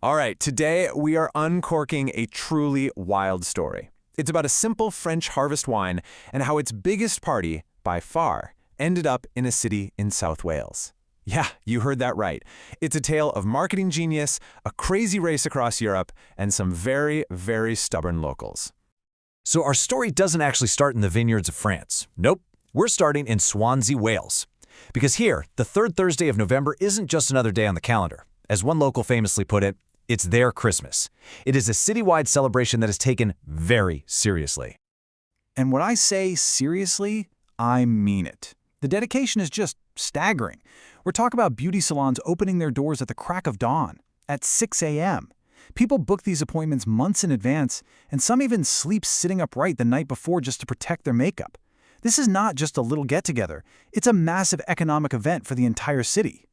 All right, today we are uncorking a truly wild story. It's about a simple French harvest wine and how its biggest party, by far, ended up in a city in South Wales. Yeah, you heard that right. It's a tale of marketing genius, a crazy race across Europe, and some very, very stubborn locals. So our story doesn't actually start in the vineyards of France. Nope, we're starting in Swansea, Wales. Because here, the third Thursday of November isn't just another day on the calendar. As one local famously put it, it's their Christmas. It is a citywide celebration that is taken very seriously. And when I say seriously, I mean it. The dedication is just staggering. We're talking about beauty salons opening their doors at the crack of dawn, at 6 a.m. People book these appointments months in advance, and some even sleep sitting upright the night before just to protect their makeup. This is not just a little get-together. It's a massive economic event for the entire city.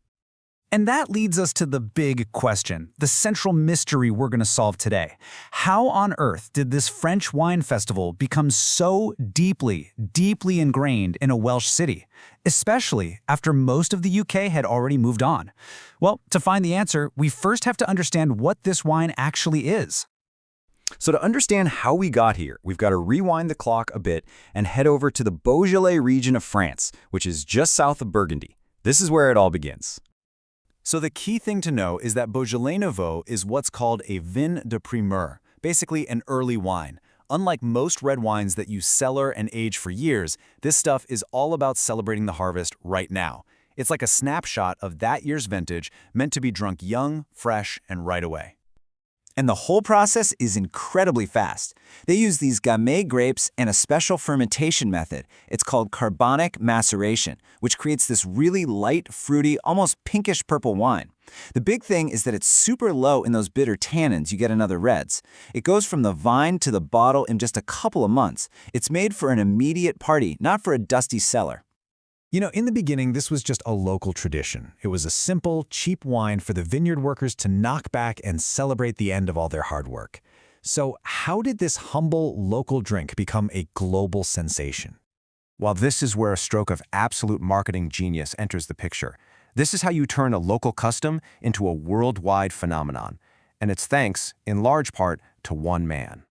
And that leads us to the big question, the central mystery we're going to solve today. How on earth did this French wine festival become so deeply ingrained in a Welsh city, especially after most of the UK had already moved on? Well, to find the answer, we first have to understand what this wine actually is. So to understand how we got here, we've got to rewind the clock a bit and head over to the Beaujolais region of France, which is just south of Burgundy. This is where it all begins. So the key thing to know is that Beaujolais Nouveau is what's called a vin de primeur, basically an early wine. Unlike most red wines that you cellar and age for years, this stuff is all about celebrating the harvest right now. It's like a snapshot of that year's vintage, meant to be drunk young, fresh, and right away. And the whole process is incredibly fast. They use these gamay grapes and a special fermentation method. It's called carbonic maceration, which creates this really light, fruity, almost pinkish purple wine. The big thing is that it's super low in those bitter tannins you get in other reds. It goes from the vine to the bottle in just a couple of months. It's made for an immediate party, not for a dusty cellar. You know, in the beginning, this was just a local tradition. It was a simple, cheap wine for the vineyard workers to knock back and celebrate the end of all their hard work. So how did this humble local drink become a global sensation? Well, this is where a stroke of absolute marketing genius enters the picture. This is how you turn a local custom into a worldwide phenomenon. And it's thanks, in large part, to one man.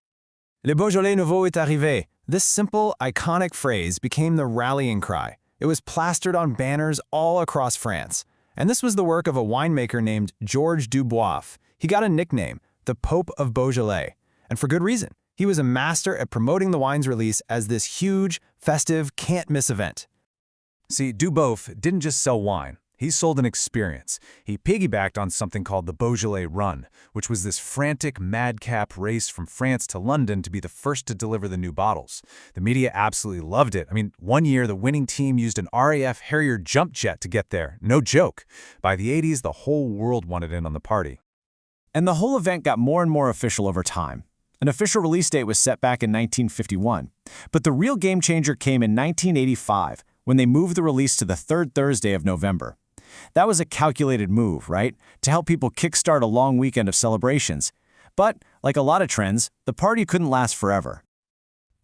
Le Beaujolais Nouveau est arrivé. This simple, iconic phrase became the rallying cry. It was plastered on banners all across France. And this was the work of a winemaker named Georges Dubois. He got a nickname, the Pope of Beaujolais. And for good reason. He was a master at promoting the wine's release as this huge, festive, can't-miss event. See, Dubois didn't just sell wine. He sold an experience. He piggybacked on something called the Beaujolais Run, which was this frantic, madcap race from France to London to be the first to deliver the new bottles. The media absolutely loved it. I mean, one year the winning team used an RAF Harrier jump jet to get there. No joke. By the 80s, the whole world wanted in on the party. And the whole event got more and more official over time. An official release date was set back in 1951. But the real game changer came in 1985, when they moved the release to the third Thursday of November. That was a calculated move, right? To help people kickstart a long weekend of celebrations. But, like a lot of trends, the party couldn't last forever.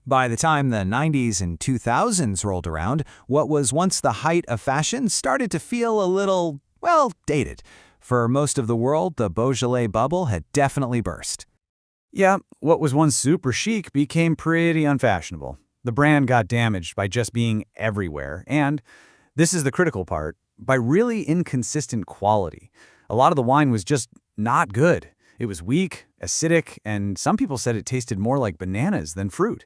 By the time the 90s and 2000s rolled around, what was once the height of fashion started to feel a little, well, dated. For most of the world, the Beaujolais bubble had definitely burst. Yeah, what was once super chic became pretty unfashionable. The brand got damaged by just being everywhere, and, this is the critical part, by really inconsistent quality. A lot of the wine was just not good. It was weak, acidic, and some people said it tasted more like bananas than fruit.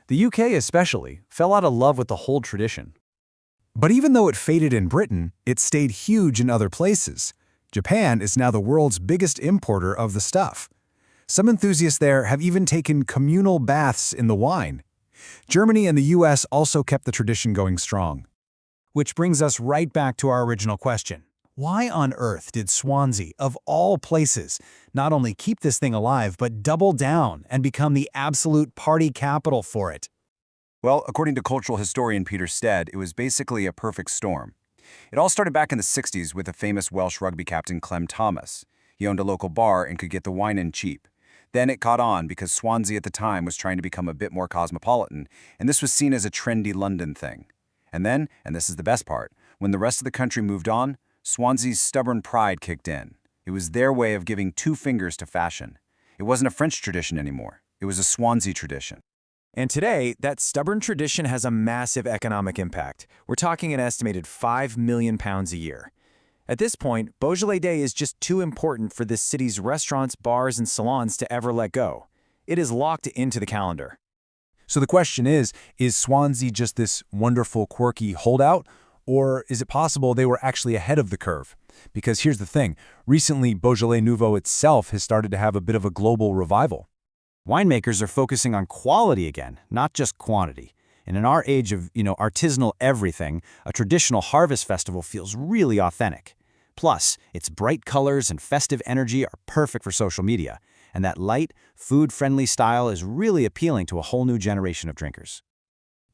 The UK especially fell out of love with the whole tradition. But even though it faded in Britain, it stayed huge in other places. Japan is now the world's biggest importer of the stuff. Some enthusiasts there have even taken communal baths in the wine. Germany and the US also kept the tradition going strong. Which brings us right back to our original question. Why on earth did Swansea, of all places, not only keep this thing alive, but double down and become the absolute party capital for it? Well, according to cultural historian Peter Stead, it was basically a perfect storm. It all started back in the 60s with the famous Welsh rugby captain Clem Thomas. He owned a local bar and could get the wine in cheap. Then it caught on because Swansea at the time was trying to become a bit more cosmopolitan, and this was seen as a trendy London thing. And then, and this is the best part, when the rest of the country moved on, Swansea's stubborn pride kicked in. It was their way of giving 2 fingers to fashion. It wasn't a French tradition anymore. It was a Swansea tradition. And today, that stubborn tradition has a massive economic impact. We're talking an estimated £5 million a year. At this point, Beaujolais Day is just too important for this city's restaurants, bars, and salons to ever let go. It is locked into the calendar. So the question is Swansea just this wonderful, quirky holdout? Or is it possible they were actually ahead of the curve? Because here's the thing. Recently, Beaujolais Nouveau itself has started to have a bit of a global revival. Winemakers are focusing on quality again, not just quantity. And in our age of, artisanal everything, a traditional harvest festival feels really authentic. Plus, its bright colors and festive energy are perfect for social media. And that light, food-friendly style is really appealing to a whole new generation of drinkers.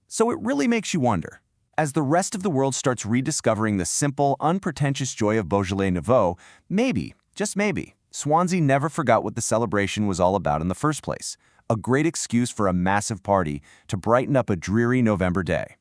So it really makes you wonder. As the rest of the world starts rediscovering the simple, unpretentious joy of Beaujolais Nouveau, maybe, just maybe, Swansea never forgot what the celebration was all about in the first place. A great excuse for a massive party to brighten up a dreary November day.